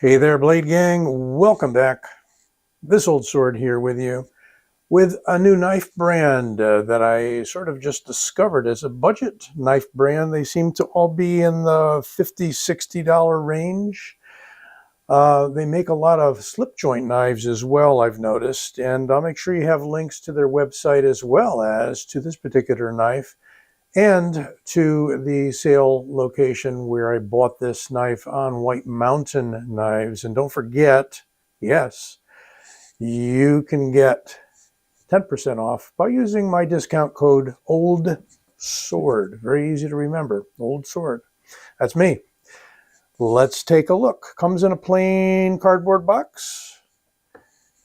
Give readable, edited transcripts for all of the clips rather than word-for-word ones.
Hey there, Blade Gang. Welcome back. This old sword here with you with a new knife brand that I sort of just discovered as a budget knife brand. They seem to all be in the $50, $60 range. They make a lot of slip joint knives as well, I've noticed, and I'll make sure you have links to their website as well as to this particular knife and to the sale location where I bought this knife on White Mountain Knives. And don't forget, yes, you can get 10% off by using my discount code Old Sword. Very easy to remember, Old Sword. That's me. Let's take a look. Comes in a plain cardboard box.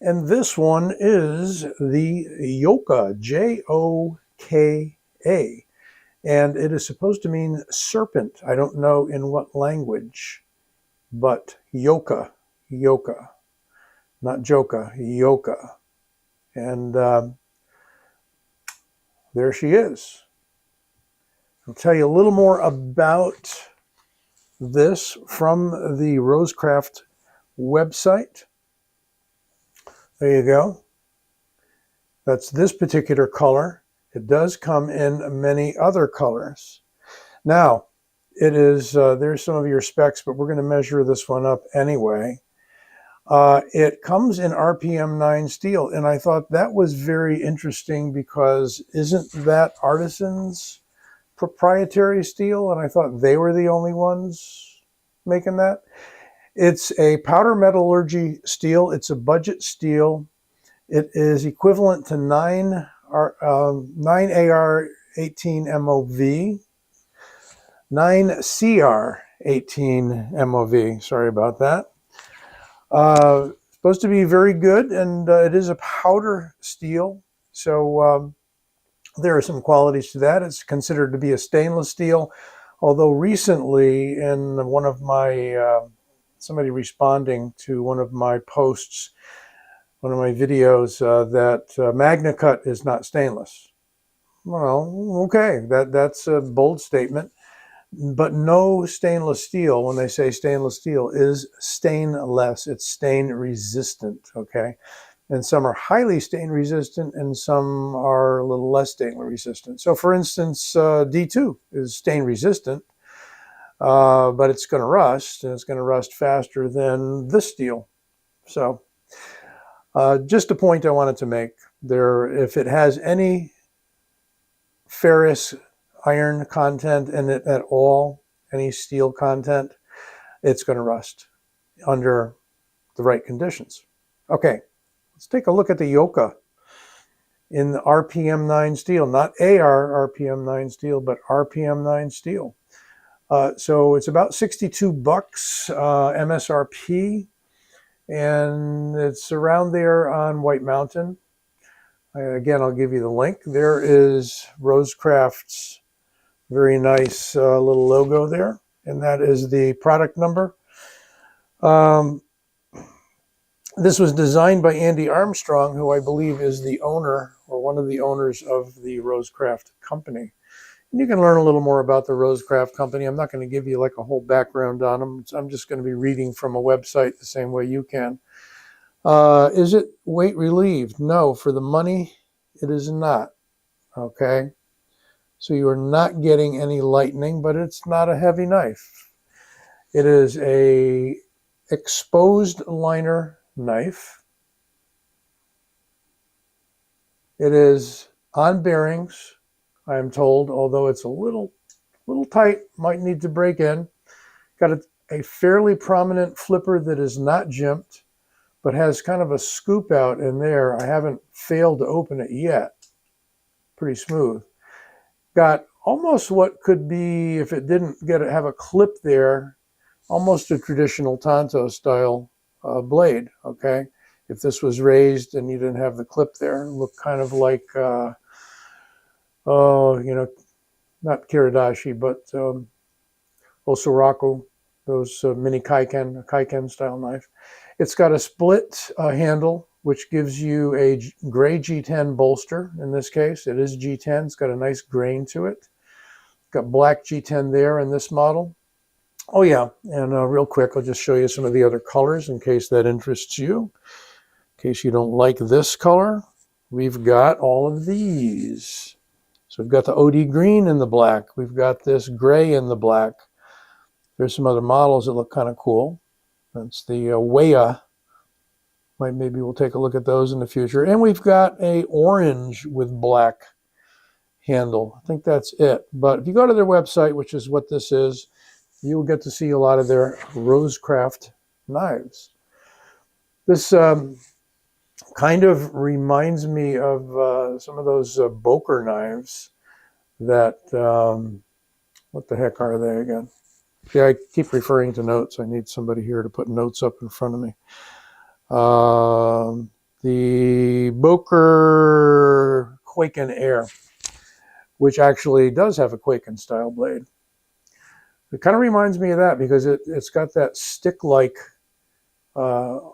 And this one is the Joka, Joka. And it is supposed to mean serpent. I don't know in what language, but Joka, not Joka, Joka. And there she is. I'll tell you a little more about this from the Rosecraft website. There you go. That's this particular color. It does come in many other colors. Now, it is, there's some of your specs, but we're going to measure this one up anyway. It comes in RPM 9 steel, and I thought that was very interesting because isn't that Artisan's proprietary steel? And I thought they were the only ones making that. It's a powder metallurgy steel. It's a budget steel. It is equivalent to 9 AR 18 MOV, 9 CR 18 MOV. Sorry about that. Supposed to be very good, and it is a powder steel, so there are some qualities to that. It's considered to be a stainless steel, although recently in one of my somebody responding to one of my posts, one of my videos, that MagnaCut is not stainless. Well, okay, that's a bold statement. But no stainless steel, when they say stainless steel, is stainless. It's stain resistant, okay? And some are highly stain resistant and some are a little less stain resistant. So for instance, D2 is stain resistant, but it's going to rust, and it's going to rust faster than this steel. So just a point I wanted to make there. If it has any ferrous iron content in it at all, any steel content, it's going to rust under the right conditions. Okay, let's take a look at the Joka in the RPM 9 steel, not AR RPM 9 steel, but RPM 9 steel. So it's about 62 bucks MSRP, and it's around there on White Mountain. Again, I'll give you the link. There is Rosecraft's very nice little logo there, and that is the product number. This was designed by Andy Armstrong, who I believe is the owner or one of the owners of the Rosecraft company. And you can learn a little more about the Rosecraft company. I'm not going to give you like a whole background on them. I'm just going to be reading from a website the same way you can. Is it weight relieved? No, for the money, it is not. Okay. So you are not getting any lightening, but it's not a heavy knife. It is a exposed liner knife. It is on bearings, I am told, although it's a little tight, might need to break in. Got a fairly prominent flipper that is not jimped, but has kind of a scoop out in there. I haven't failed to open it yet. Pretty smooth. Got almost what could be, if it didn't have a clip there, almost a traditional Tonto style blade, okay? If this was raised and you didn't have the clip there, it looked kind of like, not Kiradashi, but Osuraku, those mini Kaiken style knife. It's got a split handle, which gives you a gray G10 bolster. In this case, it is G10. It's got a nice grain to it. Got black G10 there in this model. Oh yeah, and real quick, I'll just show you some of the other colors in case that interests you. In case you don't like this color, we've got all of these. So we've got the OD green in the black. We've got this gray in the black. There's some other models that look kind of cool. That's the Wea. Maybe we'll take a look at those in the future. And we've got a orange with black handle. I think that's it. But if you go to their website, which is what this is, you'll get to see a lot of their Rosecraft knives. This kind of reminds me of some of those Boker knives that, what the heck are they again? Yeah, I keep referring to notes. I need somebody here to put notes up in front of me. The Boker Quaken Air, which actually does have a Quaken style blade. It kind of reminds me of that because it's got that stick-like, the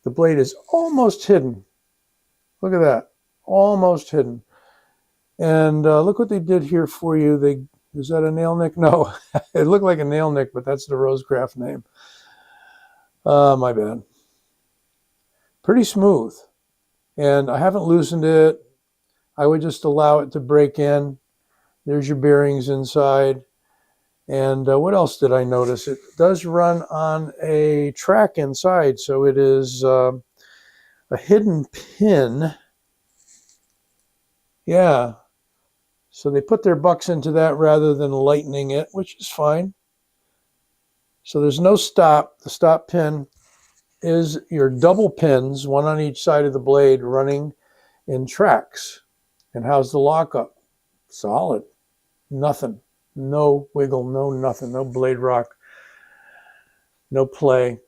blade is almost hidden. Look at that, almost hidden. And look what they did here for you. Is that a nail nick? No, it looked like a nail nick, but that's the Rosecraft name. My bad. Pretty smooth. And I haven't loosened it. I would just allow it to break in. There's your bearings inside. And what else did I notice? It does run on a track inside, so it is a hidden pin. Yeah. So they put their bucks into that rather than lightening it, which is fine. So there's no stop. The stop pin is your double pins, one on each side of the blade, running in tracks. And how's the lockup? Solid. Nothing. No wiggle, no nothing, no blade rock, no play.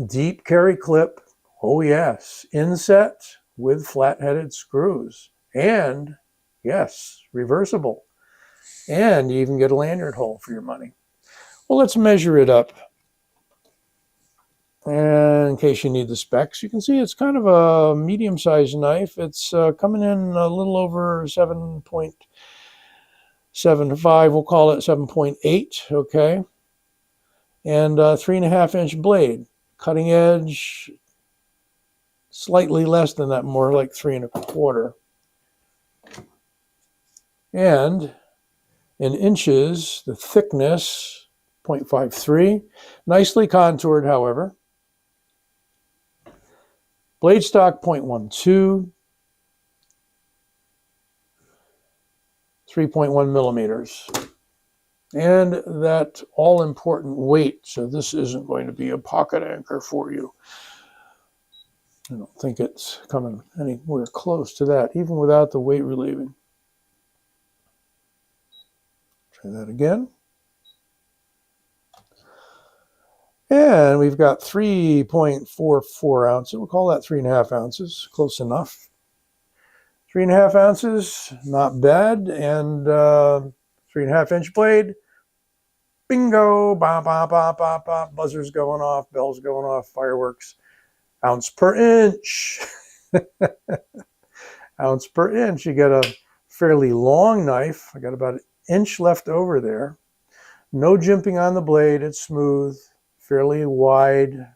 Deep carry clip. Oh yes. Inset with flat-headed screws. And yes, reversible. And you even get a lanyard hole for your money. Well, let's measure it up. And in case you need the specs, you can see it's kind of a medium-sized knife. It's coming in a little over 7.75. We'll call it 7.8, okay? And 3.5-inch blade. Cutting edge, slightly less than that, more like 3.25. And in inches, the thickness, 0.53. Nicely contoured, however. Blade stock, 0.12. 3.1 millimeters. And that all-important weight, so this isn't going to be a pocket anchor for you. I don't think it's coming anywhere close to that, even without the weight relieving. Try that again. And we've got 3.44 ounces. We'll call that 3.5 ounces. Close enough. 3.5 ounces, not bad. And 3.5-inch blade. Bingo! Bop, bop, bop, bop, bop. Buzzers going off, bells going off, fireworks. Ounce per inch. Ounce per inch. You get a fairly long knife. I got about an inch left over there. No jimping on the blade. It's smooth, fairly wide.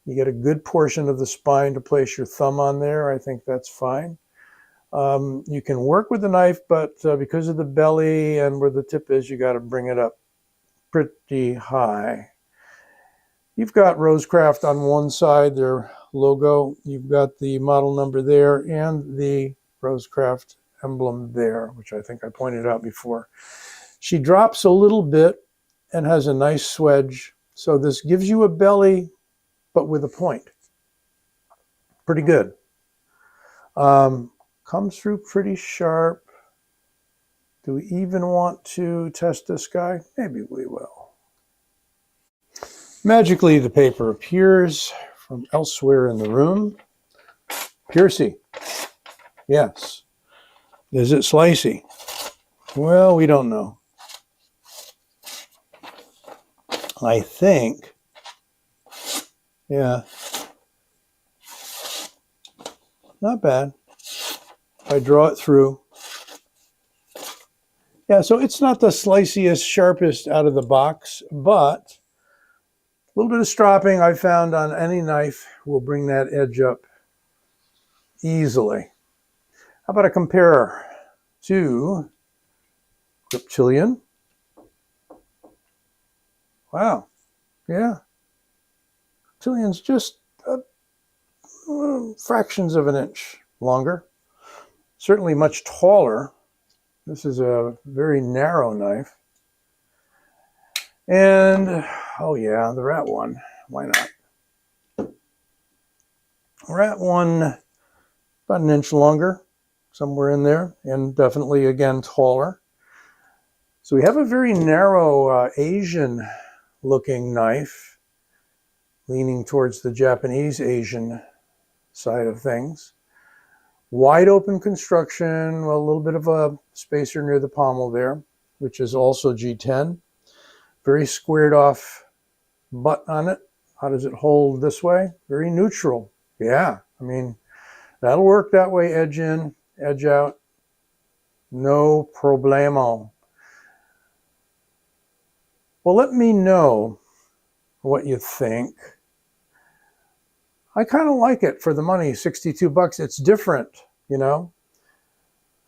You get a good portion of the spine to place your thumb on there. I think that's fine. You can work with the knife, but because of the belly and where the tip is, you got to bring it up pretty high. You've got Rosecraft on one side, their logo. You've got the model number there and the Rosecraft emblem there, which I think I pointed out before. She drops a little bit and has a nice swedge. So this gives you a belly, but with a point. Pretty good. Comes through pretty sharp. Do we even want to test this guy? Maybe we will. Magically, the paper appears from elsewhere in the room. Piercy. Yes. Is it slicey? Well, we don't know. I think, yeah, not bad. If I draw it through, Yeah, so it's not the sliciest, sharpest out of the box, but a little bit of stropping I found on any knife will bring that edge up easily. How about a compare to Reptilian? Wow, yeah. Reptilian's just fractions of an inch longer. Certainly much taller. This is a very narrow knife. And, oh yeah, the rat one. Why not? Rat one, about an inch longer, somewhere in there, and definitely, again, taller. So we have a very narrow Asian-looking knife, leaning towards the Japanese Asian side of things. Wide open construction, well, a little bit of a spacer near the pommel there, which is also G10. Very squared off butt on it. How does it hold this way? Very neutral. Yeah, I mean, that'll work that way, edge in, edge out. No problemo. Well, let me know what you think. I kind of like it for the money, 62 bucks. It's different, you know.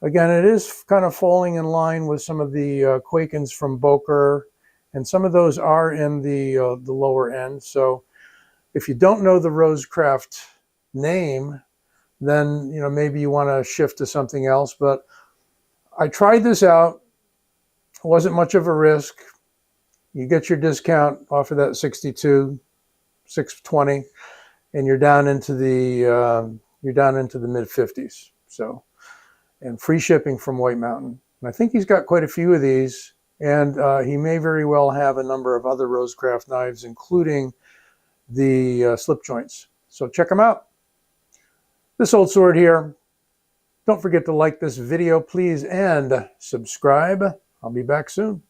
Again, it is kind of falling in line with some of the Quakens from Boker, and some of those are in the lower end. So if you don't know the Rosecraft name, then maybe you want to shift to something else. But I tried this out. It wasn't much of a risk. You get your discount off of that 62, 620. And you're down into the mid 50s. So, and free shipping from White Mountain. And I think he's got quite a few of these, and he may very well have a number of other Rosecraft knives, including the slip joints. So check them out. This Old Sword here. Don't forget to like this video, please, and subscribe. I'll be back soon.